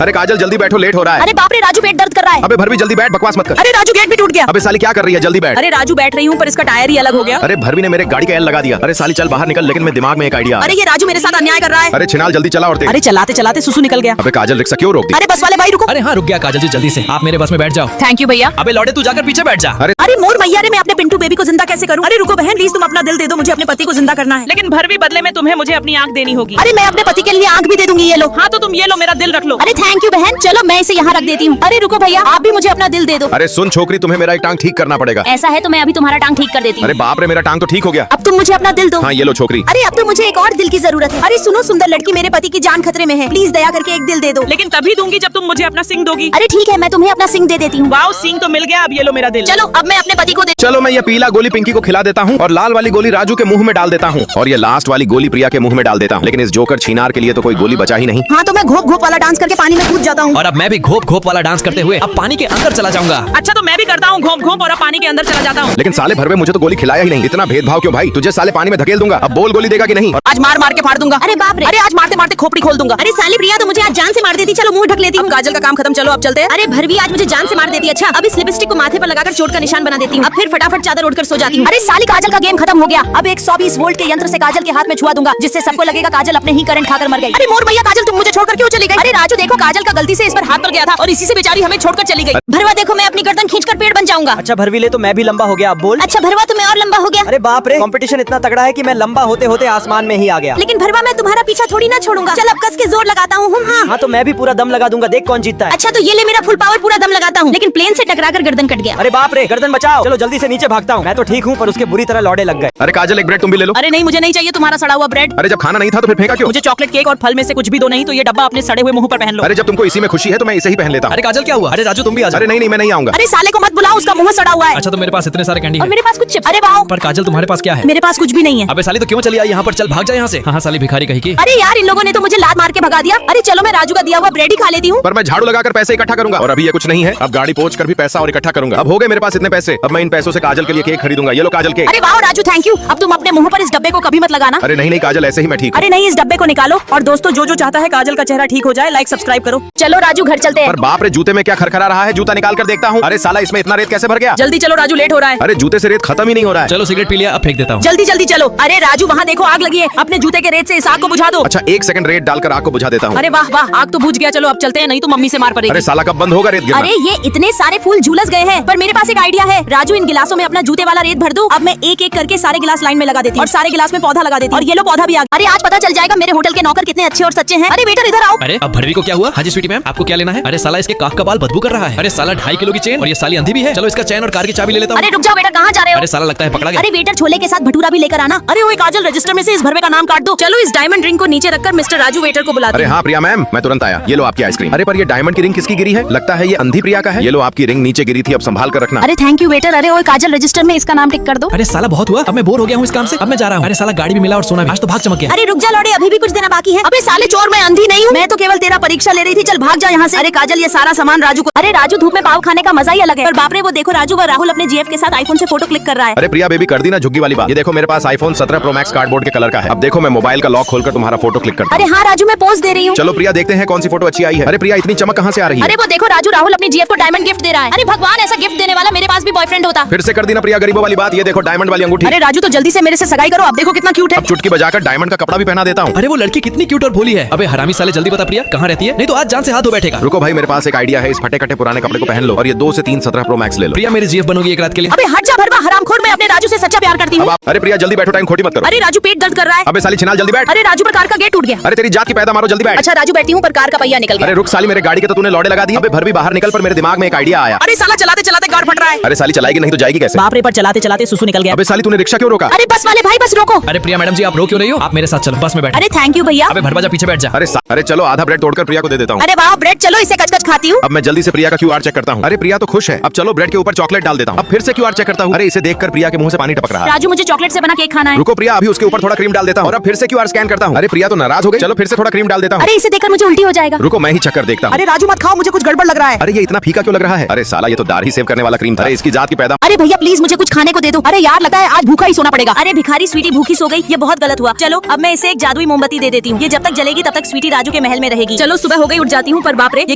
अरे काजल जल्दी बैठो, लेट हो रहा है। अरे बाप रे राजू पेट दर्द कर रहा है। अबे भरवी जल्दी बैठ, बकवास मत कर। अरे राजू गेट भी टूट गया। अबे साली क्या कर रही है, जल्दी बैठ। अरे राजू बैठ रही हूँ पर इसका टायर ही अलग हो गया। अरे भरवी ने मेरे गाड़ी का एल लगा दिया। अरे साली चल बाहर निकल, लेकिन मेरे दिमाग में एक आइडिया। अरे ये राजू मेरे साथ अन्याय कर रहा है। अरे छिनाल जल्दी चला और तेज। अरे चलाते चलाते सुसु निकल गया। अबे काजल रिक्शा क्यों रोक दी? अरे बस वाले भाई रुको। अरे हाँ रुक गया काजल जी, जल्दी से आप मेरे बस में बैठ जाओ। थैंक यू भैया। अबे लौटे तू जाकर पीछे बैठ जा। अरे मोर मैया रे, मैं अपने पिंटू बेबी को जिंदा कैसे करूं? अरे रुको बहन प्लीज, तुम अपना दिल दे दो, मुझे अपने पति को जिंदा करना है। लेकिन भरवी बदले में तुम्हें मुझे अपनी आंख देनी होगी। अरे मैं अपने पति के लिए आंख भी दे दूंगी, ये लो। हाँ तो तुम ये लो, मेरा दिल रख लो। अरे थैंक यू बहन, चलो मैं इसे यहाँ रख देती हूँ। अरे रुको भैया, आप भी मुझे अपना दिल दे दो। अरे सुन छोकरी, तुम्हें मेरा एक टांग ठीक करना पड़ेगा। ऐसा है तो मैं अभी तुम्हारा टांग ठीक कर देती हूँ। अरे बाप रे, मेरा टांग तो ठीक हो गया। अब तुम मुझे अपना दिल दो। हाँ ये लो छोकरी। अरे अब तो मुझे एक और दिल की जरूरत है। अरे सुनो सुंदर लड़की, मेरे पति की जान खतरे में है, प्लीज दया करके एक दिल दे दो। लेकिन तभी दूंगी जब तुम मुझे अपना सिंग दोगी। अरे ठीक है, मैं तुम्हें अपना सिंग दे देती हूँ। वाओ सिंग तो मिल गया, अब ये लो मेरा दिल। चलो अब मैं अपने पति को दे। चलो मैं ये पीला गोली पिंकी को खिला देता हूँ और लाल वाली गोली राजू के मुंह में डाल देता हूँ और ये लास्ट वाली गोली प्रिया के मुंह में डाल देता हूँ। लेकिन इस जोकर छीनार के लिए तो कोई गोली बचा ही नहीं। हाँ तो मैं घोप घोप वाला डांस करके पानी में कूद जाता हूँ। और अब मैं भी घोप घोप वाला डांस करते हुए अब पानी के अंदर चला जाऊंगा। अच्छा तो मैं भी करता हूँ घोंप घोंप और अब पानी के अंदर चला जाता हूँ। लेकिन साले भरवे मुझे तो गोली खिलाया ही नहीं। इतना भेदभाव क्यों भाई? तुझे साले पानी में धकेल दूंगा। अब बोल गोली देगा कि नहीं? आज मार मार के फाड़ दूंगा। अरे बाप रे, अरे आज मारते मारते खोपड़ी खोल दूंगा। अरे साली प्रिया तो मुझे आज जान से मार देती। चलो मुंह ढक लेती हूँ। काजल का काम खत्म, चलो अब चलते हैं। अरे भरवी आज मुझे जान से मार देती। अच्छा अब इस लिपस्टिक को माथे पर लगाकर चोट का निशान बना देती हूँ। अब फिर फटाफट चादर ओढ़कर सो जाती हूँ। अरे साली काजल का गेम खत्म हो गया। अब एक 120 वोल्ट के यंत्र से काजल के हाथ में छुआ दूंगा, जिससे सबको लगेगा काजल अपने ही करंट खाकर मर गई। अरे मोर भैया, काजल तुम मुझे छोड़कर क्यों चली गई? अरे राजू देखो, काजल का गलती से इस पर हाथ पड़ गया था और इसी से बेचारी हमें छोड़कर चली गई। भरवा देखो, मैं अपनी गर्दन खींचकर पेड़ बन जाऊंगा। अच्छा भरवी ले, तो मैं भी लंबा हो गया, अब बोल। अच्छा भरवा तुम्हें और लंबा हो गया। अरे बाप रे, कंपटीशन इतना तगड़ा है कि मैं लंबा होते होते आसमान में ही आ गया। लेकिन भरवा मैं तुम्हारा पीछा थोड़ी ना छोड़ूंगा। चल अब कस के जोर लगाता हूँ। हाँ तो मैं भी पूरा दम लगा दूंगा, देख कौन जीतता है। अच्छा तो ये ले मेरा फुल पावर, पूरा दम लगाता हूँ। लेकिन प्लेन से टकराकर गर्दन कट गया। अरे बाप रे, गर्दन बचाओ। चलो जल्दी से नीचे भागता हूँ। मैं तो ठीक हूँ पर उसके बुरी तरह लौड़े लग गए। अरे काजल एक ब्रेड तुम भी ले लो। अरे नहीं मुझे नहीं चाहिए तुम्हारा सड़ा हुआ ब्रेड। अरे जब खाना नहीं था तो फिर फेंका क्यों? मुझे चॉकलेट केक और फल में से कुछ भी दो, नहीं तो ये डब्बा अपने सड़े हुए मुंह पर पहन लो। अरे जब तुमको इसी में खुशी है तो मैं इसे ही पहन लेता हूँ। अरे काजल क्या हुआ? अरे राजू तुम भी आ जाओ। अरे नहीं मैं नहीं आऊंगा। अरे साले को मत बुलाओ, उसका मुंह सड़ा हुआ है। अच्छा तो मेरे पास इतने सारे कैंडी और है। मेरे पास कुछ चिप्स। अरे वाओ। पर काजल तुम्हारे पास क्या है? मेरे पास कुछ भी नहीं है। अबे साली तो क्यों चली आई यहाँ पर? चल भाग जा यहाँ से। हाँ साली भिखारी कहीं की। अरे यार इन लोगों ने तो मुझे लात मार के भगा दिया। अरे चलो मैं राजू का दिया हुआ ब्रेड ही खा लेती हूँ। पर मैं झाड़ू लगाकर पैसे इकट्ठा करूंगा और अभी ये कुछ नहीं है। अब गाड़ी पोंछ कर भी पैसा और इकट्ठा करूंगा। अब हो गए मेरे पास इतने पैसे। अब मैं इन पैसों से काजल के लिए केक खरीदूंगा। ये लो काजल केक। अरे वाओ राजू थैंक यू। अब तुम अपने मुंह पर इस डब्बे को कभी मत लगाना। अरे नहीं काजल, ऐसे ही मैं ठीक हूँ। अरे नहीं, इस डब्बे को निकालो। और दोस्तों जो चाहता है काजल का चेहरा ठीक हो जाए, लाइक सब्सक्राइब करो। चलो राजू घर चलते हैं। पर बाप रे, जूते में क्या खरखरा रहा है? जूता निकाल कर देखता हूँ। अरे साला इसमें इतना रेत कैसे भर गया? जल्दी चलो राजू, लेट हो रहा है। अरे जूते से रेत खत्म ही नहीं हो रहा है। चलो सिगरेट पी लिया, अब फेंक देता हूँ। जल्दी जल्दी चलो। अरे राजू वहाँ देखो आग लगी है, अपने जूते के रेत से इस आग को बुझा दो। अच्छा 1 सेकंड रेत डालकर आग को बुझा देता हूँ। अरे वाह वाह, आग तो बुझ गया। चलो अब चलते हैं, नहीं तो मम्मी से मार पड़ेगी। अरे साला कब बंद होगा रेत गिरना? अरे ये इतने सारे फूल झुलस गए हैं। पर मेरे पास एक आइडिया है। राजू इन गिलासों में अपना जूते वाला रेत भर दो। अब मैं एक एक करके सारे गिलास लाइन में लगा देती हूँ और सारे गिलास में पौधा लगा देती हूँ। और ये लो पौधा भी आ गया। अरे आज पता चल जाएगा मेरे होटल के नौकर कितने अच्छे और सच्चे हैं। अरे वेटर इधर आओ। अरे अब भरवी को क्या हुआ? हाँ जी स्वीटी मैम, आपको क्या लेना है? अरे साला इसके काख का बाल बदबू कर रहा है। अरे साला 2.5 किलो की चेन और ये साली अंधी भी है। चलो इसका चैन और कार की चाबी ले लेता हूँ। अरे रुक जाओ बेटा, कहाँ जा रहे हो? अरे साला लगता है पकड़ा गया। अरे वेटर छोले के साथ भटूरा भी लेकर आना। अरे वो काजल, रजिस्टर में से इस भरवे का नाम काट दो। चलो इस डायमंड रिंग को नीचे रखकर मिस्टर राजू वेटर को बुलाते अरे हैं। हाँ प्रिया मैम, मैं तुरंत आया। ये लो आपकी आइसक्रीम। अरे पर ये डायमंड की रिंग किसकी गिरी है? लगता है ये अंधी प्रिया का है। ये लो आपकी रिंग नीचे गिरी थी, अब संभाल कर रखना। अरे थैंक यू वेटर। अरे वो काजल, रजिस्टर में इसका नाम टिक कर दो। अरे साला बहुत हुआ, अब मैं बोर हो गया हूँ इस काम से। अब मैं जा रहा हूँ। अरे साला गाड़ी भी मिला और सोना भी। आज तो भाग चमक गया। अरे रुक जा लौड़े, अभी भी कुछ देना बाकी है। अबे साले चोर, मैं अंधी नहीं हूँ। मैं तो केवल तेरा परीक्षा ले रही थी। चल भाग जा यहाँ से। अरे काजल, ये सारा सामान राजू को। अरे राजू, धूप में पाव खाने का मजा ही अलग है। और बाप रे, वो देखो राजू व राहुल अपने जीएफ के साथ आईफोन से फोटो क्लिक कर रहा है। अरे प्रिया बेबी, कर दी ना झुग्गी वाली बात। ये देखो मेरे पास आईफोन 17 प्रो मैक्स कार्डबोर्ड के कलर का है। अब देखो मैं मोबाइल का लॉक खोलकर तुम्हारा फोटो क्लिक करता अरे हाँ राजू, मैं पोज दे रही हूँ। चलो प्रिया देखते हैं कौन सी फोटो अच्छी आई है। अरे प्रिया इतनी चमक कहाँ से आ रही है? अरे वो देखो राजू, राहुल अपनी जीएफ को डायमंड गिफ्ट दे रहा है। अरे भगवान, ऐसा गिफ्ट देने वाला मेरे पास भी बॉयफ्रेंड होता। फिर से कर दी ना प्रिया गरीबों वाली बात। ये देखो डायमंड वाली अंगूठी। अरे राजू तो जल्दी से मेरे से सगाई करो, अब देखो कितना क्यूट है। अब चुटकी बजाकर डायमंड का कपड़ा भी पहना देता हूँ। अरे वो लड़की कितनी क्यूट और भोली है। अबे हरामी साले, जल्दी बता प्रिया कहाँ रहती है, नहीं तो आज जान से हाथ धो बैठेगा। रुको भाई, मेरे पास एक आइडिया है। इस फटे कटे पुराने कपड़े को पहन लो और ये 2 से 3 17 प्रो मैक्स ले लो। प्रिया मेरी जीएफ बनोगी एक रात के लिए। अबे हट जा भरवा हरामखोर, मैं अपने राजू से सच्चा प्यार करती हूँ। अरे प्रिया जल्दी बैठो, टाइम खोटी मत करो। अरे राजू, पेट दर्द कर रहा है। अबे साली छिनाल जल्दी बैठ। अरे राजू, पर कार का गेट टूट गया। अरे तेरी जात की पैदा मारो, जल्दी बैठ। अच्छा राजू बैठी हूँ, पर कार का पहिया निकल गया। अरे रुक साली, मेरे गाड़ी के तो तूने लौड़े लगा दी। अबे भर भी बाहर निकल, पर मेरे दिमाग में एक आइडिया आया। अरे साला चलाते चलाते कार फट रहा है। अरे साली चलाएगी नहीं तो जाएगी कैसे? बाप रे, पर चलाते चलाते सुसु निकल गया। अबे साली तूने रिक्शा क्यों रोका? अरे बस वाले भाई, बस रोको। अरे प्रिया मैडम जी, आप रो क्यों रही हो? आप मेरे साथ चलो, बस में बैठ। अरे थैंक यू भैया। अबे भरवा जा, पीछे बैठ जा। अरे चलो आधा ब्रेड तोड़कर प्रिया को दे देता हूँ। अरे वाह ब्रेड, चलो इसे कच-कच खाती हूँ। अब मैं जल्दी से प्रिया का क्यूआर चेक करता हूँ। अरे प्रिया तो खुश है। अब चलो ब्रेड के ऊपर चॉकलेट डाल देता हूँ। अब फिर से क्यूआर चेक करता हूँ। अरे इसे देखकर प्रिया प्रिया के मुंह से पानी टपक रहा है। राजू मुझे चॉकलेट से बना केक खाना है। रुको प्रिया, अभी उसके ऊपर थोड़ा क्रीम डाल देता हूँ और अब फिर से क्यूआर स्कैन करता हूँ। अरे प्रिया तो नाराज हो गई। चलो फिर से थोड़ा क्रीम डाल देता हूँ। अरे इसे देखकर मुझे उल्टी हो जाएगा। रुको मैं ही चक्कर देखता हूँ। अरे राजू मत खाओ, मुझे कुछ गड़बड़ लग रहा है। अरे ये इतना फीका क्यों लग रहा है? अरे साला ये तो दाढ़ी सेव करने वाला क्रीम था। अरे इसकी जात की पैदा। अरे भैया प्लीज मुझे कुछ खाने को दे दो। अरे यार लगता है आज भूखा ही सोना पड़ेगा। अरे भिखारी स्वीटी भूखी सो गई, ये बहुत गलत हुआ। चलो अब मैं इसे एक जादुई मोमबत्ती दे देती हूँ, ये जब तक जलेगी तब तक स्वीटी राजू के महल में रहेगी। चलो सुबह हो गई, उठ जाती हूँ। पर बाप रे, ये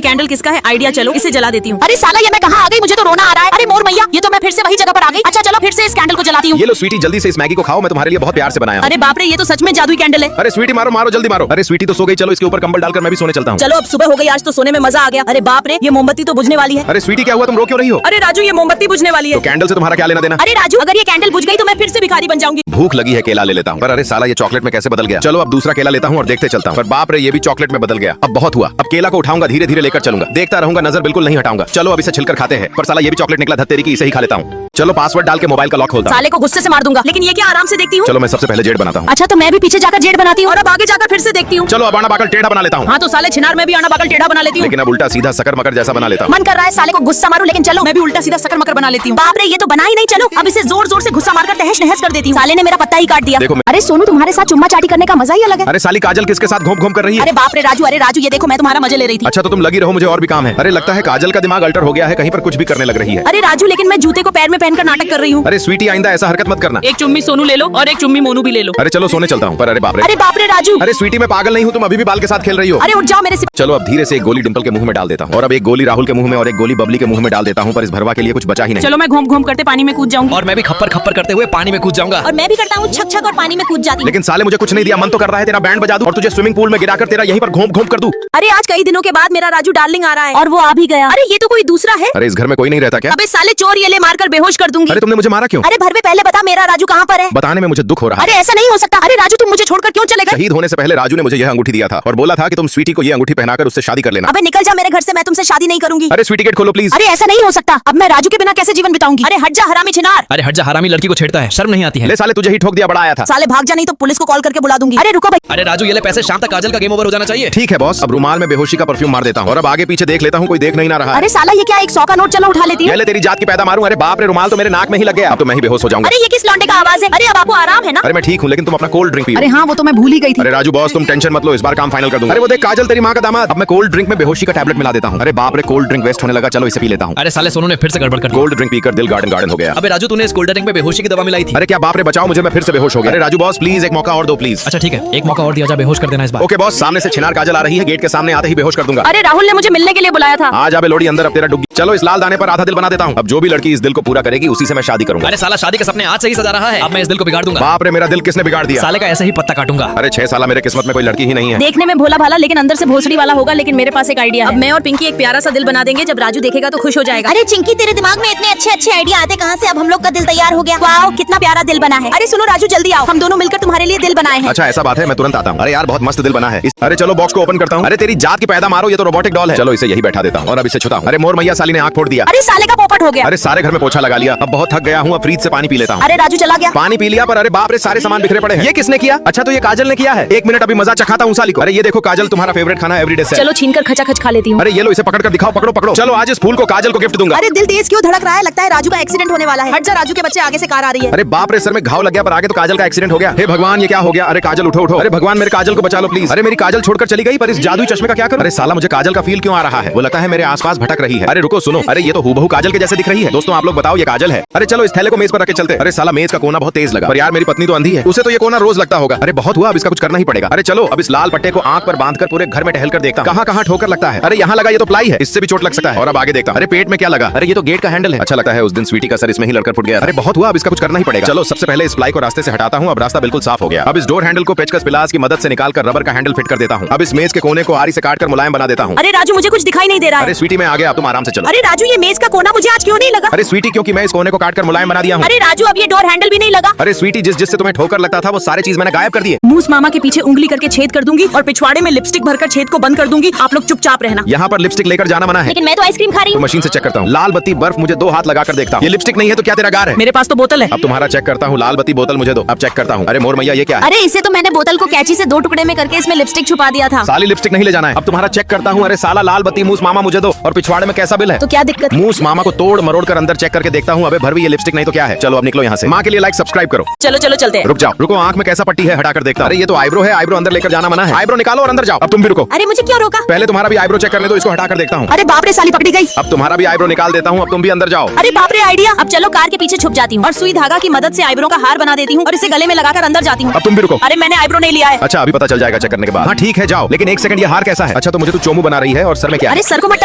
कैंडल किसका है? आइडिया, चलो इसे जला देती हूँ। अरे साला ये मैं कहाँ आ गई, मुझे तो रोना आ रहा है। अरे मोर मैया, ये तो मैं फिर से वही जगह पर आ गई। अच्छा चलो फिर से इस कैंडल को जलाती हूँ। ये लो स्वीटी, जल्दी से इस मैगी को खाओ, मैं तुम्हारे लिए बहुत प्यार से बनाया हूँ। अरे बाप रे, ये तो सच में जादुई कैंडल है। अरे स्वीटी मारो मारो जल्दी मारो। अरे स्वीटी तो सो गई, चलो इसके ऊपर कंबल डालकर मैं भी सोने चलता हूँ। चलो अब सुबह हो गई, आज तो सोने में मजा आ गया। अरे बाप रे, ये मोमबत्ती तो बुझने वाली है। अरे स्वीटी क्या हुआ, तुम रो क्यों रही हो? अरे राजू, ये मोमबत्ती बुझने वाली है। तो कैंडल से तुम्हारा क्या लेना देना? अरे राजू अगर ये कैंडल बुझ गई तो मैं फिर से भिखारी बन जाऊंगी। भूख लगी है, केला ले लेता हूँ। पर अरे साला ये चॉकलेट में कैसे बदल गया? चलो अब दूसरा केला लेता हूँ और देखते चलता हूँ। पर बाप रे, ये भी चॉकलेट में बदल गया। अब बहुत हुआ, अब केला को उठाऊंगा, धीरे धीरे लेकर चलूंगा, देखता रहूंगा, नजर बिल्कुल नहीं हटाऊंगा। चलो अब इसे छिलकर खाते हैं। पर साला ये भी चॉकलेट निकला, धत्तेरी की, इसे ही खा लेता हूँ। चलो पासवर्ड डाल के मोबाइल का लॉक खोलता हूँ। साले को गुस्से से मार दूंगा। लेकिन ये क्या, आराम से देखती हूँ। चलो मैं सबसे पहले जेड बनाता हूँ। अच्छा तो मैं भी पीछे जाकर जेड बनाती हूँ। और अब आगे जाकर फिर से देखती हूँ। चलो अब आना बाकल टेढ़ा बना लेता हूँ। हाँ तो साले छिनार में भी आना बाकल टेढ़ा बना लेती हूँ। लेकिन अब उल्टा सीधा सकर मकर जैसा बना लेता हूँ। मन कर रहा है साले को गुस्सा मारूं, लेकिन चलो मैं भी उल्टा सीधा सकर मकर बना लेती हूँ। बाप रे, ये तो बना ही नहीं। चलो अब इसे जोर जोर से गुस्सा मारकर तहस नहस कर देती हूँ। साले ने मेरा पत्ता ही काट दिया। देखो अरे सोनू, तुम्हारे साथ चुम्मा चाटी करने का मजा ही अलग है। अरे साली काजल किसके साथ घूम घूम कर रही है? अरे बाप रे राजू, अरे राजू ये देखो, मैं तुम्हारा मजे ले रही थी। अच्छा तो तुम लगी रहो, मुझे और भी काम है। अरे लगता है काजल का दिमाग अल्टर हो गया है, कहीं पर कुछ भी करने लग रही है। अरे राजू लेकिन मैं जूते को पैर में पहनकर नाटक कर रही हूँ। अरे स्वीटी आइंदा ऐसा हरकत मत करना। एक चुम्मी सोनू ले लो और एक चुम्मी मोनू भी ले लो। अरे चलो सोने चलता हूँ। पर अरे बाप रे, अरे बाप रे राजू, अरे स्वीटी मैं पागल नहीं हूँ, तुम अभी भी बाल के साथ खेल रही हो। अरे उठ जाओ मेरे से। चलो अब धीरे से एक गोली डिंपल के मुंह में डाल देता हूँ और अब एक गोली राहुल के मुंह में और एक गोली बबली के मुंह में डाल देता हूँ। पर इस भरवा के लिए कुछ बचा ही नहीं। चलो मैं घूम घूम करते पानी में कूद जाऊंगी। और मैं भी खप्पर खप्पर करते हुए पानी में कूद जाऊंगा। और मैं भी करता हूँ छक छक और पानी में कूद जाती हूँ। लेकिन साले मुझे कुछ नहीं दिया, मन तो कर रहा है तेरा बैंड बजा दूं और तुझे स्विमिंग पूल में गिराकर तेरा यहीं पर घूम घूम कर दूं। अरे आज कई दिनों के बाद मेरा राजू डार्लिंग आ रहा है। और वो आ भी गया। अरे ये तो कोई दूसरा है। अरे इस घर में कोई नहीं रहता क्या? अबे साले चोर, ये ले मारकर बेहोश कर दूंगी। अरे तुमने मुझे मारा क्यों? अरे भरवे पहले बता मेरा राजू कहाँ पर है? बताने में मुझे दुख हो रहा है। अरे ऐसा नहीं हो सकता। अरे राजू तुम मुझे छोड़कर क्यों चले गए? शहीद होने से पहले राजू ने मुझे यह अंगूठी दिया था और बोला था कि तुम स्वीटी को यह अंगूठी पहनाकर उससे शादी कर लेना। अबे निकल जा मेरे घर से, मैं तुमसे शादी नहीं करूंगी। अरे स्वीटी गेट खोलो प्लीज। अरे ऐसा नहीं हो सकता, अब मैं राजू के बिना कैसे जीवन बिताऊंगी? अरे हट जा हरामी छिनार। अरे हट जा, हरामी लड़की को छेड़ता है, शर्म नहीं आती है। ले साले तुझे ही ठोक दिया, बड़ा आया था। साले भाग जा, नहीं तो पुलिस को कॉल करके बुला दूंगी। अरे रुको भाई। अरे राजू ये ले पैसे, शाम तक काजल का गेम ओवर हो जाना चाहिए। ठीक है बॉस, अब रुमाल में बेहोशी का परफ्यूम मार देता हूँ और अब आगे पीछे देख लेता हूँ कोई देख नहीं ना रहा है। अरे साला ये क्या, 100 का नोट चलो उठा लेती हूँ। पहले तेरी जात की पैदा मारूं। अरे बाप रे, रुमाल तो मेरे नाक में ही लग गया, अब तो मैं ही बेहोश हो जाऊंगा। अरे ये किस लौंडे का आवाज है? अरे अब आपको आराम है ना? अरे मैं ठीक हूँ, लेकिन तुम अपना कोल्ड ड्रिंक पियो। अरे हाँ वो तो मैं भूल ही गई थी। अरे राजू बॉस तुम टेंशन मत लो, इस बार काम फाइनल कर दूंगा। अरे वो देख काजल तेरी माँ का दामाद। अब मैं कोल्ड ड्रिंक में बेहोशी का टैबलेट मिला देता हूँ। अरे बाप रे, कोल्ड ड्रिंक वेस्ट होने लगा, चलो इसे पी लेता हूँ। अरे साले सोनू ने फिर से गड़बड़ कर दी। कोल्ड ड्रिंक पीकर दिल गार्डन गार्डन हो गया। अबे राजू तूने इस कोल्ड ड्रिंक में बेहोशी की दवा मिलाई थी। अरे क्या बाप रे, बचाओ मुझे, मैं फिर से बेहोश हो गया। अरे राजू बॉस प्लीज एक मौका और दो प्लीज। अच्छा ठीक है, एक मौका और दिया जा, बेहोश कर देना इस बार। ओके बॉस, सामने से छिनार काजल आ रही है, गेट के सामने आते ही बेहोश कर दूंगा। अरे राहुल ने मुझे मिलने के लिए बुलाया था। आज आबे लोड़ी अंदर, अब तेरा डुग्गी। चलो इस लाल दाने पर आधा दिल बना देता हूँ। अब जो भी लड़की इस दिल को पूरा करेगी उसी से मैं शादी करूंगा। अरे साला शादी के सपने आज से ही सजा रहा है, अब मैं इस दिल को बिगाड़ दूंगा। बाप रे, मेरा दिल किसने बिगाड़ दिया? साले का ऐसे ही पत्ता काटूंगा। अरे 6 साल मेरे किस्मत में कोई लड़की ही नहीं है। देखने में भोला भाला लेकिन अंदर से भोसड़ी वाला होगा। लेकिन मेरे पास एक आइडिया है। अब मैं और पिंकी एक प्यारा सा दिल बना देंगे, जब राजू देखेगा तो खुश हो जाएगा। अरे चिंकी, तेरे दिमाग में इतने अच्छे अच्छे आइडिया आते कहाँ से? अब हम लोग का दिल तैयार हो गया। वाओ कितना प्यारा दिल बना है। अरे सुनो राजू जल्दी आओ, हम दोनों मिलकर तुम्हारे लिए दिल बनाए हैं। अच्छा ऐसा बात है, मैं तुरंत आता हूँ। अरे यार बहुत मस्त दिल बना है। अरे चलो बॉक्स को ओपन करता हूँ। अरे तेरी जात की पैदा मारो, ये तो रोबोटिक डॉल है। चलो इसे यही बैठा देता हूँ और अब इसे छुता हूँ। अरे मोर मैया साली ने आँख फोड़ दिया। अरे साले का पोपट हो गया। अरे सारे घर में पोछा लगा लिया, अब बहुत थक गया हूँ, अब फ्रिज से पानी पी लेता हूँ। अरे राजू चला गया। पानी पी लिया, पर अरे बाप रे सारे सामान बिखरे पड़े हैं। ये किसने किया? अच्छा तो ये काजल ने किया है। एक मिनट अभी मजा चखाता हूँ साली को। अरे ये देखो काजल, तुम्हारा फेवरेट खाना एवरीडे से। चलो छीन कर खचाखच खा लेती हूँ। अरे ये लो, इसे पकड़ कर दिखाओ, पकड़ो पकड़ो। चलो आज इस फूल को काजल को गिफ्ट दूंगा। अरे दिल तेज क्यों धड़क रहा है? लगता है राजू का एक्सीडेंट होने वाला है। हट जा राजू के बच्चे, आगे से कार आ रही है। अरे बाप रे, सर में घाव लग गया, पर आगे तो काजल का एक्सीडेंट हो गया। हे भगवान ये क्या हो गया? अरे काजल उठो उठो। अरे भगवान मेरे काजल को बचा लो प्लीज। अरे मेरी काजल छोड़कर चली गई, पर इस जादुई चश्मे का क्या करूं? अरे साला मुझे काजल का फील क्यों आ रहा है? वो लगता है मेरे आसपास भटक रही है। अरे रुको सुनो, अरे ये तो हूबहू काजल के जैसे दिख रही है। दोस्तों आप लोग बताओ ये काजल है? अरे चलो इस थैले को मेज पर रख के चलते। अरे साला मेज का कोना बहुत तेज लगा, पर यार मेरी पत्नी तो अंधी है, उसे तो ये कोना रोज लगता होगा। अरे बहुत हुआ, अब इसका कुछ करना ही पड़ेगा। अरे चलो अब इस लाल पट्टे को आंख पर बांधकर पूरे घर में टहल कर देखता हूं। कहां कहां ठोकर लगता है। अरे यहाँ लगा, ये तो प्लाई है, इससे भी चोट लग सकता है। और अब आगे देखता हूं। अरे पेट में क्या लगा? अरे ये तो गेट का हैंडल है। अच्छा लगता है उस दिन स्वीटी का सर इसमें ही लड़कर फुट गया। अरे बहुत हुआ, अब इसका कुछ करना ही पड़ेगा। चलो सबसे पहले इस प्लाई को रास्ते से हटाता हूँ। अब रास्ता बिल्कुल साफ हो गया। अब इस डोर हैंडल को पेचकस पिलास की मदद से निकालकर रबर का हैंडल फिट कर देता हूँ। अब इस मेज के कोने को आरी से काटकर मुलायम बना देता हूँ। अरे राजू मुझे कुछ दिखाई नहीं दे रहा है। अरे स्वीटी मैं आ गया, अब तुम आराम से चलो। अरे राजू ये मेज का कोना मुझे आज क्यों नहीं लगा? अरे स्वीटी क्योंकि मैं इस कोने को काटकर मुलायम बना दिया हूँ। अरे राजू अब ये डोर हैंडल भी नहीं लगा। अरे स्वीटी जिससे तुम्हें ठोकर लगता था वो सारी चीज मैंने गायब कर दिए। मूस मामा के पीछे उंगली करके छेद कर दूंगी और पिछवाड़े में लिपस्टिक भरकर छेद को बंद कर दूंगी। आप लोग चुपचाप रहना। यहाँ पर लिपस्टिक लेकर जाना मना है। लेकिन मैं तो आइसक्रीम खा रही तो हूँ। मशीन से चेक करता हूँ। लाल बत्ती बर्फ मुझे 2 हाथ लगाकर देखता हूँ। ये लिपस्टिक नहीं है तो क्या तेरा गार है? मेरे पास तो बोतल है। अब तुम्हारा चेक करता हूँ। लाल बत्ती बोतल मुझे दो, अब चेक करता हूँ। अरे मोर मैया ये क्या है? अरे इसे तो मैंने बोतल को कैंची से 2 टुकड़े में करके इसमें लिपस्टिक छुपा दिया था। साली लिपस्टिक नहीं ले जाना है। अब तुम्हारा चेक करता हूँ। अरे साला लाल बत्ती मूस मामा मुझे दो और पिछवाड़े में कैसा बिल है? तो क्या दिक्कत? मूस मामा को तोड़ मरोड़ कर अंदर चेक करके देखता हूँ। अबे भरवी ये लिपस्टिक नहीं तो क्या है? चलो अब निकलो यहाँ से। माँ के लिए लाइक सब्सक्राइब करो। चलो चलो चलते हैं। रुक जाओ, रुको, आंख में कैसा पट्टी है, हटाकर देखता हूं। अरे ये तो आईब्रो है, आईब्रो अंदर लेकर जाना मना है। आईब्रो निकालो और अंदर जाओ। अब तुम भी रुको। अरे मुझे क्यों रोका? पहले तुम्हारा भी आईब्रो चेक करने दो, इसको हटाकर देखता हूँ। अरे बाप रे, साली पकड़ी गई। अब तुम्हारा भी आईब्रो निकाल देता हूँ, अब तुम भी अंदर जाओ। अरे बाप रे, आइडिया। अब चलो कार के पीछे छुप जाती हूँ और सुई धागा की मदद से आईब्रो का हार बना देती हूँ और इसे गले में लगाकर अंदर जाती हूँ। अब तुम भी रुको। अरे मैंने आईब्रो नहीं लिया है। अच्छा अभी पता चल जाएगा चेक करने के बाद। हाँ ठीक है जाओ, लेकिन एक सेकंड, ये हार कैसा है? अच्छा तो मुझे तू चोमू बना रही है और सर में क्या है? अरे सर को मत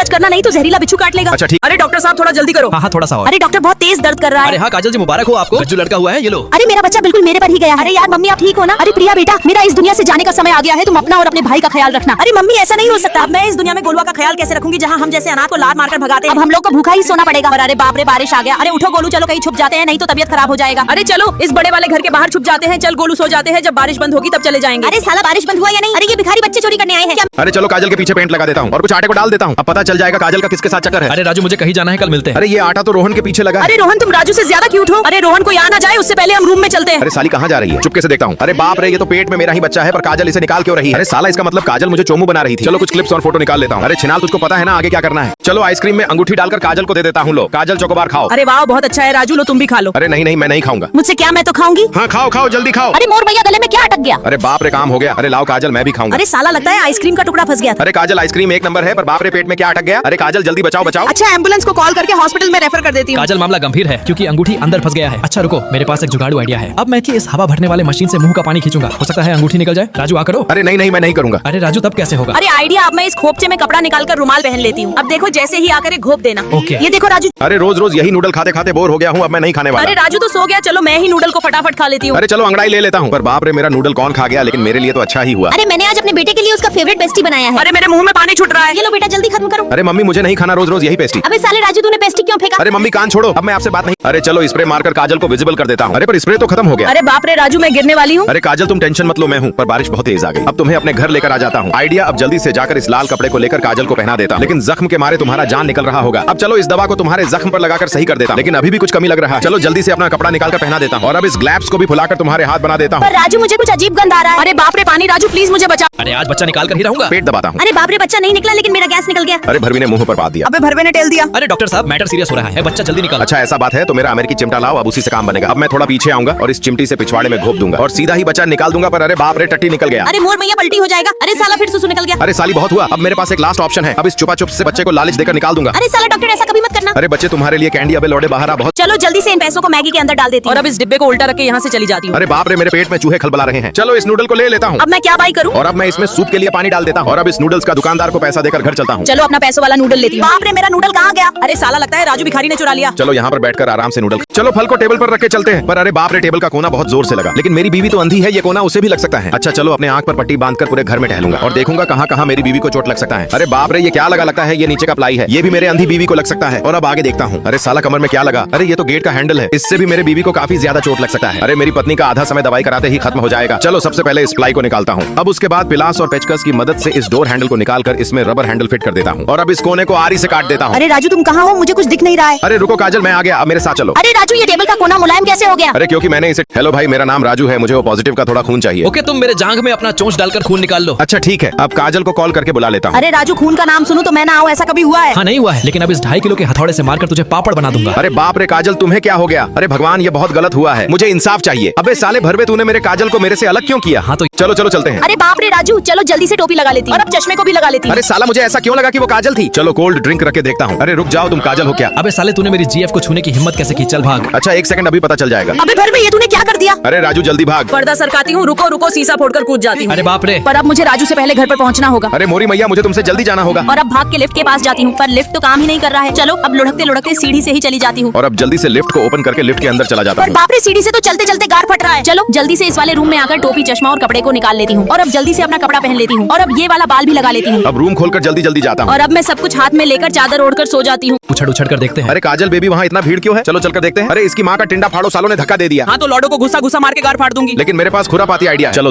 टच करना, नहीं तो जहरीला बिच्छू काट लेगा। अच्छा ठीक। अरे डॉक्टर साहब थोड़ा जल्दी करो। हाँ थोड़ा सा और। अरे डॉक्टर बहुत तेज दर्द कर रहा अरे है। हाँ काजल जी मुबारक हो आपको, जो लड़का हुआ है ये लो। अरे मेरा बच्चा बिल्कुल मेरे पर ही गया। अरे यार मम्मी आप ठीक हो ना? अरे प्रिया बेटा, मेरा इस दुनिया से जाने का समय आ गया है, तुम अपना और अपने भाई का ख्याल रखना। अरे मम्मी ऐसा नहीं हो सकता। अब मैं इस दुनिया में गोलुआ का ख्याल कैसे रखूंगी जहाँ हम जैसे अनाथ को लात मारकर भगाते हैं। अब हम लोग को भूखा ही सोना पड़ेगा। और अरे बाप रे बारिश आ गया। अरे उठो गोलू, चलो कहीं छुप जाते हैं, नहीं तो तबियत खराब हो जाएगा। अरे चलो इस बड़े वाले घर के बाहर छुप जाते हैं। चल गोलू सो जाते हैं, जब बारिश बंद होगी तब चले जाएंगे। अरे साला बारिश बंद हुआ या नहीं? अरे ये भिखारी बच्चे चोरी करने आए हैं क्या? अरे चलो काजल के पीछे पेंट लगा देता हूँ और कुछ आटे को डाल देता हूँ, अब पता चल जाएगा काजल का किसके साथ चक्कर है। अरे राजू मुझे कहीं जाना है, कल मिलते हैं। अरे ये आटा तो रोहन के पीछे लगा है। अरे रोहन तुम राजू से ज्यादा क्यूट हो। अरे रोहन को यहाँ ना जाए उससे पहले हम रूम में चलते हैं। अरे साली कहाँ जा रही है? चुपके से देखता हूँ। अरे बाप रे, ये तो पेट में मेरा ही बच्चा है, पर काजल इसे निकाल क्यों रही है? अरे साला इसका मतलब काजल मुझे चोमू बना रही थी। चलो कुछ क्लिप्स और फोटो निकाल लेता हूँ। अरे छिनाल तुझको पता है ना आगे क्या करना है? चलो आइसक्रीम में अंगूठी डालकर काजल को दे देता हूँ। लो काजल चोकोबार खाओ। अरे वाह बहुत अच्छा है राजू, लो तुम भी खा लो। अरे नहीं नहीं मैं नहीं खाऊंगा। मुझसे क्या, मैं तो खाऊंगी। हाँ खाओ खाओ जल्दी खाओ। अरे मोर भैया गले में क्या अटक गया? अरे बाप रे काम हो गया। अरे लाओ काजल मैं भी खाऊंगा। अरे साला लगता है आइसक्रीम का टुकड़ा फंस गया था। अरे काजल आइसक्रीम एक नंबर है, पर बाप रे पेट में क्या अटक गया? अरे काजल जल्दी बचाओ बचाओ। अच्छा एम्बुलेंस को कॉल करके हॉस्पिटल में रेफर कर देती हूँ। काजल मामला गंभीर है क्योंकि अंगूठी अंदर फंस गया है। अच्छा रुको, मेरे पास एक जुगाड़ू आइडिया है। अब मैं कि इस हवा भरने वाले मशीन से मुंह का पानी खींचूंगा, हो सकता है अंगूठी निकल जाए। राजू आ करो। अरे नहीं नहीं मैं नहीं करूंगा। अरे राजू तब कैसे होगा? अरे आइडिया, अब मैं इस खोपचे में कपड़ा निकालकर रुमाल पहन लेती हूँ। अब देखो जैसे ही आकर घोप देना। ओके। ये देखो राजू। अरे रोज रोज यही नूडल खाते खाते बोर हो गया हूँ, अब मैं नहीं खाने अरे वाला। राजू तो सो गया, चलो मैं ही नूडल को फटाफट खा लेती हूँ। अरे चलो अंगड़ाई ले लेता हूँ, पर बाप रे मेरा नूडल कौन खा गया? लेकिन मेरे लिए तो अच्छा ही हुआ। अरे मैंने आज अपने बेटे के लिए उसका फेवरेट पेस्ट्री बनाया है। अरे मेरे मुंह में पानी छूट रहा है। ये लो बेटा जल्दी खत्म करो। अरे मम्मी मुझे नहीं खाना रोज रोज यही पेस्ट्री। अबे साले राजू तूने पेस्ट्री क्यों फेंका? अरे मम्मी कान छोड़ो, अब मैं आपसे बात नहीं। अरे चलो स्प्रे मारकर काजल को विजिबल कर देता हूँ। अरे पर स्प्रे तो खत्म हो गया। अरे बाप रे राजू मैं गिरने वाली हूँ। अरे काजल तुम टेंशन मत लो, मैं हूँ, पर बारिश बहुत तेज आ गई। अब तुम्हें अपने घर लेकर आ जाता हूँ। आइडिया, अब जल्दी से जाकर इस लाल कपड़े को लेकर काजल को पहना देता हूँ। लेकिन जख्म के मारे तुम्हारा जान निकल रहा होगा। अब चलो इस दवा को तुम्हारे जख्म पर लगाकर सही कर देता हूँ, लेकिन अभी भी कुछ कमी लग रहा है। चलो जल्दी से अपना कपड़ा निकाल कर पहना देता हूँ और अब इस ग्लैब्स को भी फुलाकर तुम्हारे हाथ बना देता हूँ। पर राजू मुझे कुछ अजीब गंध आ रहा है। अरे बाप रे पानी, राजू प्लीज मुझे बचा। अरे आज बच्चा निकाल कर ही रहूंगा। पेट दबाता हूँ। अरे बाप रे बच्चा नहीं निकला, लेकिन मेरा गैस निकल गया। अरे भरवी ने मुंह पर बात दिया। अबे भरवे ने टेल दिया। अरे डॉक्टर साहब मैटर सीरियस हो रहा है, बच्चा जल्दी निकालो। अच्छा ऐसा बात है तो मेरा अमेरिकी चिमटा लाओ, अब उसी से काम बनेगा। अब मैं थोड़ा पीछे आऊंगा और इस चिमटी से पिछवाड़े में घोप दूंगा और सीधा ही बच्चा निकाल दूंगा। पर अरे बाप रे टट्टी निकल गया। अरे मोर भैया पलटी हो जाएगा। अरे साला फिर सुसु निकल गया। अरे साली बहुत हुआ, अब मेरे पास एक लास्ट ऑप्शन है। अब इस चुपा चुप से बच्चे को लालच देकर निकाल दूंगा। अरे साला डॉक्टर ऐसा कभी मत करना। अरे बच्चे तुम्हारे लिए कैंडी, अबे लौड़े बाहर आ बहुत। चलो जल्दी से इन पैसों को मैगी के अंदर डाल देती हूँ। और अब इस डिब्बे को उल्टा रख के यहाँ से चली जाती हूँ। अरे बाप रे मेरे पेट में चूहे खलबला रहे हैं। चलो इस नूडल को ले लेता हूँ अब मैं क्या बाई करूँ? और अब मैं इसमें सूप के लिए पानी डाल देता हूँ और अब इस नूडल्स का दुकानदार को पैसा देकर घर चलता हूँ। चलो अपना पैसों वाला नूडल लेती हूँ। बाप रे मेरा नूडल कहाँ गया? अरे साला लगता है राजू भिखारी ने चुरा लिया। चलो यहाँ पर बैठकर आराम से नूडल। चलो फल को टेबल पर रख के चलते हैं। पर अरे बाप रे टेबल का कोना बहुत जोर से लगा, लेकिन मेरी बीवी तो अंधी है, ये कोना उसे भी लग सकता है। अच्छा चलो अपने आंख पर पट्टी बांधकर पूरे घर में टहलूंगा और देखूंगा कहाँ कहाँ मेरी बीवी को चोट लग सकता है। अरे बाप रे ये क्या लगा? लगता है ये नीचे का प्लाई है, ये भी मेरे अंधी बीवी को लग सकता है। और अब आगे देखता हूँ। अरे साला कमर में क्या लगा? अरे ये तो गेट का हैंडल है, इससे भी मेरे बीवी को काफी ज्यादा चोट लग सकता है। अरे मेरी पत्नी का आधा समय दवाई कराते ही खत्म हो जाएगा। चलो सबसे पहले इस प्लाई को निकालता हूँ। अब उसके बाद पिलास और पेचकस की मदद से इस डोर हैंडल को निकालकर इसमें रबर हैंडल फिट कर देता हूँ और अब इस कोने को आरी से काट देता हूँ। अरे राजू तुम कहाँ हो? मुझे कुछ दिख नहीं रहा है। अरे रुको काजल मैं आ गया, अब मेरे साथ चलो। अरे राजू ये टेबल का कोना मुलायम कैसे हो गया? अरे क्योंकि मैंने इसे। हेलो भाई मेरा नाम राजू है, मुझे वो पॉजिटिव का थोड़ा खून चाहिए। ओके तुम मेरे जांघ में अपना चोंच डालकर खून निकाल लो। अच्छा ठीक है, अब काजल को कॉल करके बुला लेता हूँ। अरे राजू खून का नाम सुनूं तो मैं ना आऊं, ऐसा कभी हुआ है? हाँ नहीं हुआ है, लेकिन अब इस 2.5 किलो के हथौड़े से मारकर तुझे पापड़ बना दूंगा। अरे बाप रे काजल तुम्हें क्या हो गया? अरे भगवान ये बहुत गलत हुआ है, मुझे इंसाफ चाहिए। अबे साले भरवे तूने मेरे काजल को मेरे से अलग क्यों किया? हाँ तो चलो चलो चलते हैं। अरे बाप रे राजू चलो जल्दी से टोपी लगा लेती हूँ और अब चश्मे को भी लगा लेती हूँ। अरे साला मुझे ऐसा क्यों लगा कि वो काजल थी? चलो कोल्ड ड्रिंक रख के देखता हूँ। अरे रुक जाओ, तुम काजल हो क्या? अबे साले तूने मेरी जीएफ को छूने की हिम्मत कैसे की? चल भाग। अच्छा एक सेकंड, अभी पता चल जाएगा। अबे भरवे ये तूने क्या कर दिया? अरे राजू जल्दी भाग। पर्दा सरकाती हूँ, रुको रुको शीशा फोड़कर कूद जाती हूँ। अरे बाप रे। पर अब मुझे राजू से पहले घर पर पहुँचना होगा। अरे मोरी मैया मुझे तुमसे जल्दी जाना होगा। और अब भाग के लिफ्ट के पास जाती हूँ, पर लिफ्ट तो काम ही नहीं कर रहा है। चलो अब लुढ़कते लुढ़कते सीढ़ी से ही चली जाती हूँ। और अब जल्दी से लिफ्ट को ओपन करके लिफ्ट के अंदर चला जाता पर हूँ। बाप रे सीढ़ी से तो चलते चलते गार फट रहा है। चलो जल्दी से इस वाले रूम में आकर टोपी चश्मा और कपड़े को निकाल लेती हूँ और अब जल्दी से अपना कपड़ा पहन लेती हूँ और अब ये वाला बाल भी लगा लेती हूँ अब रूम खोलकर जल्दी जल्दी जाता हूँ। और अब मैं सब कुछ हाथ में लेकर चादर ओढ़कर सो जाती हूँ। उछड़ उछड़ कर देखते हैं। अरे काजल बेबी वहाँ इतना भीड़ क्यों है? चलो चलकर देखते हैं। अरे इसकी माँ का टिंडा फाड़ो सालों ने धक्का दे दिया। हाँ तो लॉडो को घुसा घुसा मार के गार फाड़ दूंगी। लेकिन मेरे पास खुरापाती आइडिया है। चलो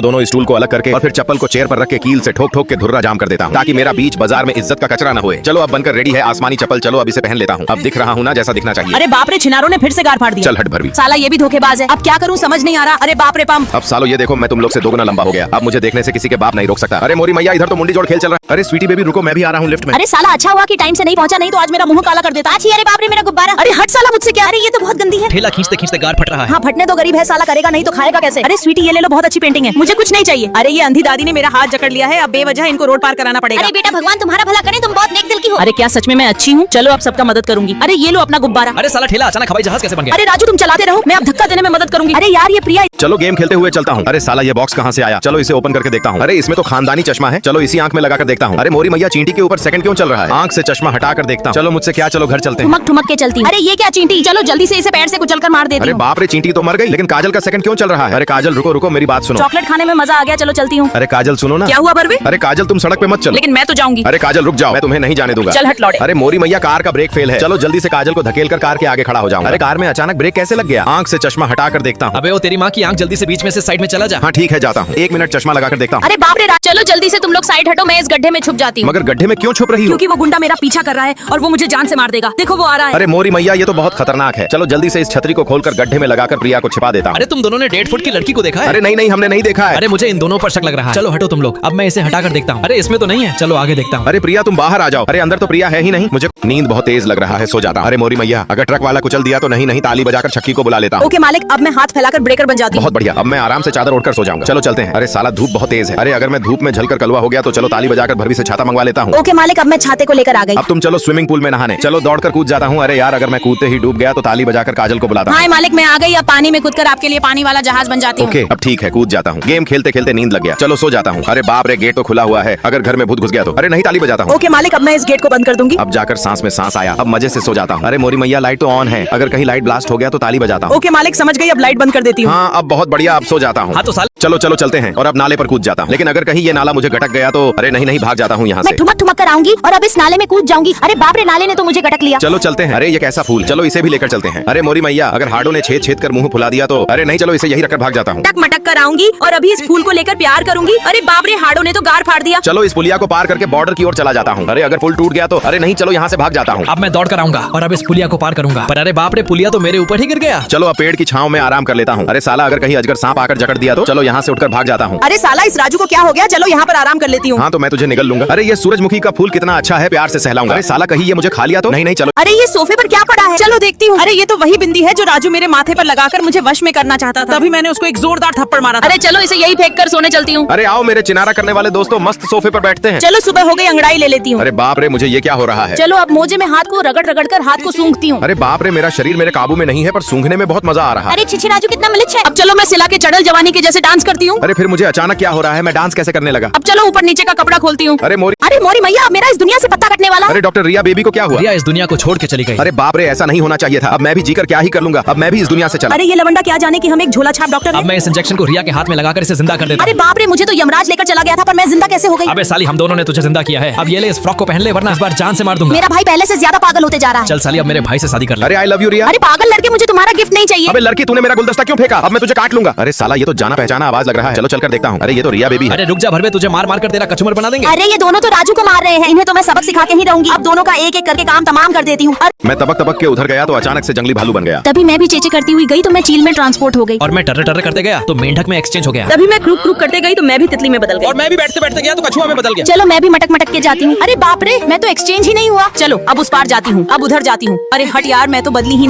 दोनों स्टूल को अलग करके और फिर चप्पल को चेयर पर रख के कील से ठोक ठोक के धुर्रा जाम कर देता हूँ, ताकि मेरा बीच बाजार में इज्जत का कचरा न होए। चलो अब बनकर रेडी है आसमानी चप्पल, चलो अब इसे पहन लेता हूँ। अब दिख रहा हूँ ना जैसा दिखना चाहिए? अरे बाप रे छिनारों ने फिर से गार फाड़ दिया। चल हट भरवी। साला ये भी धोखेबाज है, अब क्या करूँ समझ नहीं आ रहा। अरे बाप रे पंप। अब सालो ये देखो मैं तुम लोग से दोगुना लंबा हो गया, अब मुझे देखने से किसी के बाप नहीं रोक सकता। अरे मोरी मैया इधर तो मुंडी जोड़ खेल चल रहा है। अरे स्वीटी बेबी रुको, मैं भी आ रहा हूँ लिफ्ट में। अरे साला अच्छा हुआ कि टाइम से नहीं पहुंचा, नहीं तो आज मेरा मुंह काला कर देता। अरे बाप रे मेरा गुब्बारा। अरे हट साला मुझसे क्या? अरे ये तो बहुत गंदी है। ठेला खींचते खींचते गार फट रहा है। हाँ फटने तो गरीब है, साला करेगा नहीं तो खाएगा कैसे। अरे स्वीटी ये ले लो, बहुत अच्छी पेंटिंग है। मुझे कुछ नहीं चाहिए। अरे ये अंधी दादी ने मेरा हाथ जकड़ लिया है, अब बेवजह इनको रोड पार कराना पड़ेगा। अरे बेटा भगवान तुम्हारा भला करे, तुम बहुत नेक दिल की हो। अरे क्या सच में मैं अच्छी हूँ? चलो अब सबका मदद करूंगी। अरे ये लो अपना गुब्बारा। अरे साला ठेला अचानक हवाई जहाज कैसे बन गया? अरे राजू तुम चलाते रहो, मैं अब धक्का देने में मदद करूंगी। अरे यार ये प्रिया। चलो गेम खेलते हुए चलता हूँ। अरे साला ये बॉक्स कहाँ से आया? चलो इसे ओपन करके देखता हूँ। अरे इसमें तो खानदानी चश्मा है, चलो इसी आंख में लगाकर देखता हूँ। अरे मोरी मैया चींटी के ऊपर सेकंड क्यों चल रहा है? आंख से चश्मा हटा कर देखता हूँ। चलो मुझसे क्या, चलो घर चलते हैं। ठुमक ठुमक के चलती। अरे ये क्या चींटी, चलो जल्दी से इसे पैर से कुचल कर मार देती अरे हूँ। बाप रे, चींटी तो मर गई, लेकिन काजल का सेकंड क्यों चल रहा है? अरे काजल रुको रुको, मेरी बात सुनो। चॉकलेट खाने में मजा आ गया, चलो चलती हूँ। अरे काजल सुनो ना। क्या हुआ बरवे? अरे काजल तुम सड़क पे मत चलो। लेकिन मैं तो जाऊंगी। अरे काजल रुक जाओ, मैं तुम्हें नहीं जाने दूंगा। चल हट लौड़े। अरे मोरी मैया कार का ब्रेक फेल है, चलो जल्दी से काजल को धकेल कर कार के आगे खड़ा हो जाऊं। अरे कार में अचानक ब्रेक कैसे लग गया? आंख से चश्मा हटा कर देखता हूँ। अबे वो तेरी माँ की आंख, जल्दी से बीच में से साइड में चला जा। हाँ ठीक है, जाता हूँ। 1 मिनट चश्मा लगा कर देखता हूँ। अरे बाप रे चलो जल्दी से तुम लोग साइड हटो, मैं इस गड्ढे में छुप जाती हूँ। मगर गड्ढे में क्यों छुप रही हो? क्योंकि वो गुंडा मेरा पीछा कर रहा है और वो मुझे जान से मार देगा। देखो वो आ रहा है। अरे मोरी मैया ये तो बहुत खतरनाक है। चलो जल्दी से इस छतरी को खोलकर गड्ढे में लगाकर प्रिया को छिपा देता हूँ। अरे तुम दोनों ने 1.5 फुट की लड़की को देखा है? अरे नहीं नहीं, हमने नहीं देखा है। अरे मुझे इन दोनों पर शक लग रहा है। चलो हटो तुम लोग, अब मैं इसे हटा कर देखता हूँ। अरे इसमें तो नहीं है, चलो आगे देखता हूँ। अरे प्रिया तुम बाहर आ जाओ। अरे अंदर तो प्रिया है ही नहीं। मुझे नींद बहुत तेज लग रहा है, सो जाता हूं। अरे मोरी मैया, अगर ट्रक वाला कुचल दिया तो नहीं ताली बजाकर छक्की को बुला लेता हूँ। ओके मालिक, अब मैं हाथ फैलाकर ब्रेकर बन जाती हूँ। बहुत बढ़िया, अब मैं आराम से चादर ओढ़कर सो जाऊंगा। चलो चलते हैं। अरे साला धूप बहुत तेज है। अरे अगर मैं धूप में झलकर कलवा हो गया तो चलो ताली बजाकर भरवी से छाता मंगवा लेता हूँ। ओके मालिक, अब मैं छाते को लेकर आ गई। अब तुम चलो स्विमिंग पूल में नहाने। चलो दौड़कर कूद जाता हूँ। अरे यार अगर मैं कूदते ही डूब गया तो ताली बजाकर काजल को बुलाता हूँ। हाँ मालिक मैं आ गई, अब पानी में कूदकर आपके लिए पानी वाला जहाज बन जाती हूँ। ओके अब ठीक है, कूद जाता हूँ। गेम खेलते खेलते नींद लग गया, चलो सो जाता हूँ। अरे बाप रे, गेट तो खुला हुआ है, अगर घर में भूत घुस गया तो? अरे नहीं, ताली बजाता हूँ। ओके मालिक, अब मैं इस गेट को बंद कर दूंगी। अब जाकर सांस में सांस आया, अब मजे से सो जाता हूँ। अरे मोरी मैया लाइट तो ऑन है, अगर कहीं लाइट ब्लास्ट हो गया तो ताली बजाता हूँ। ओके मालिक समझ गई, अब लाइट बंद कर देती हूँ। हाँ अब बहुत बढ़िया, अब सो जाता हूँ। हाँ तो साल चलो चलो चलते हैं और अब नाले पर कूद जाता हूँ। लेकिन अगर कहीं ये नाला मुझे गटक गया तो? अरे नहीं नहीं, भाग जाता हूँ यहाँ मैं से। ठुमक ठुमक कर आऊंगी और अब इस नाले में कूद जाऊंगी। अरे बाप रे, नाले ने तो मुझे गटक लिया। चलो चलते हैं। अरे ये कैसा फूल, चलो इसे भी लेकर चलते हैं। अरे मोरी मैया, अगर हाड़ों ने छेद छेद कर मुंह फुला दिया तो? अरे नहीं, चलो इसे यही रखकर भाग जाता हूँ। टक मटक कर आऊंगी और अभी इस फूल को लेकर प्यार करूंगी। अरे बाप रे, हाड़ों ने तो गार फाड़ दिया। चलो इस पुलिया को पार करके बॉर्डर की ओर चला जाता हूँ। अरे अगर पुल टूट गया तो? अरे नहीं, चलो यहाँ से भाग जाता हूँ। अब मैं दौड़ कर आऊंगा और अब इस पुलिया को पार करूंगा। पर अरे बाप रे, पुलिया तो मेरे ऊपर ही गिर गया। चलो अब पेड़ की छांव में आराम कर लेता हूँ। अरे साला अगर कहीं अजगर सांप आकर जकड़ दिया तो? चलो यहाँ से उठकर भाग जाता हूँ। अरे साला इस राजू को क्या हो गया? चलो यहाँ पर आराम कर लेती हूँ। हाँ तो मैं तुझे निगल लूंगा। अरे ये सूरजमुखी का फूल कितना अच्छा है, प्यार से सहलाऊंगा। अरे साला कहीं ये मुझे खा लिया तो? नहीं नहीं, चलो। अरे ये सोफे पर क्या पड़ा है? चलो देखती हूँ। अरे ये तो वही बिंदी है जो राजू मेरे माथे पर लगाकर मुझे वश में करना चाहता था, तभी मैंने उसको एक जोरदार थप्पड़ मारा था। अरे चलो इसे यही फेंक कर सोने चलती हूँ। अरे आओ मेरे चिनारा करने वाले दोस्तों, मस्त सोफे पर बैठते हैं। चलो सुबह हो गई, अंगड़ाई ले लेती हूँ। अरे बाप रे, मुझे ये क्या हो रहा है? चलो अब मोजे में हाथ को रगड़ रगड़ कर हाथ को सूंघती हूँ। अरे बाप रे, मेरा शरीर मेरे काबू में नहीं है, पर सूंघने में बहुत मजा आ रहा है। अरे छिछी राजू कितना मिलिच है। अब चलो मैं सिला के चढ़ल जवानी के जैसे डांस करती हूँ। अरे फिर मुझे अचानक क्या हो रहा है, मैं डांस कैसे करने लगा? अब चलो ऊपर नीचे का कपड़ा खोलती हूँ। अरे मोरी मैया, अब मेरा इस दुनिया से पत्ता कटने वाला। अरे डॉक्टर रिया बेबी को क्या हुआ? रिया इस दुनिया को छोड़ के चली गई। अरे बाप रे, ऐसा नहीं होना चाहिए था। अब मैं भी जीकर क्या ही कर लूंगा, अब मैं भी इस दुनिया से चला। अरे ये लवंडा क्या जाने कि हम एक झोला छाप डॉक्टर अब हैं। मैं इस इंजेक्शन को रिया के हाथ में लगाकर इसे जिंदा कर देता अरे हूँ। बाप रे, मुझे तो यमराज लेकर चला गया था, पर मैं जिंदा कैसे हो गई? अबे साली, हम दोनों ने तुझे जिंदा किया है। अब ये ले, इस फ्रॉक को पहन ले, वरना इस बार जान से मार दूंगा। मेरा भाई पहले से ज्यादा पागल होते जा रहा है। चल साली, अब मेरे भाई से शादी कर ले। अरे आई लव यू रिया। अरे पागल लड़के, मुझे तुम्हारा गिफ्ट नहीं चाहिए। अबे लड़की, तूने मेरा गुलदस्ता क्यों फेंका? अब मैं तुझे काट लूंगा। अरे साला, ये तो जाना पहचाना आवाज लग रहा है। चलो चलकर देखता हूँ। अरे ये तो रिया बेबी है। अरे रुक जा भरवे, तुझे मार मार कर तेरा कचूमर बना देंगे। अरे ये दोनों तो राजू को मार रहे हैं, इन्हें तो मैं सबक सिखा के ही रहूंगी। अब दोनों का एक एक करके काम तमाम कर देती हूँ। मैं तबक तबक के उधर गया तो अचानक से जंगली भालू बन गया। तभी मैं भी चेचे करती हुई गई तो मैं चील में ट्रांसपोर्ट हो गई। और मैं टर्र टर्र करते गया तो मेंढक में एक्सचेंज हो गया। तभी मैं क्रूक क्रूक करते गई तो मैं भी तितली में बदल गई। और मैं भी बैठते बैठते गया तो कछुआ में बदल गया। चलो मैं भी मटक मटक के जाती हूँ। अरे बाप रे, मैं तो एक्सचेंज ही नहीं हुआ। चलो अब उस पार जाती हूँ, अब उधर जाती हूँ। अरे हट यार, मैं तो बदली ही नहीं।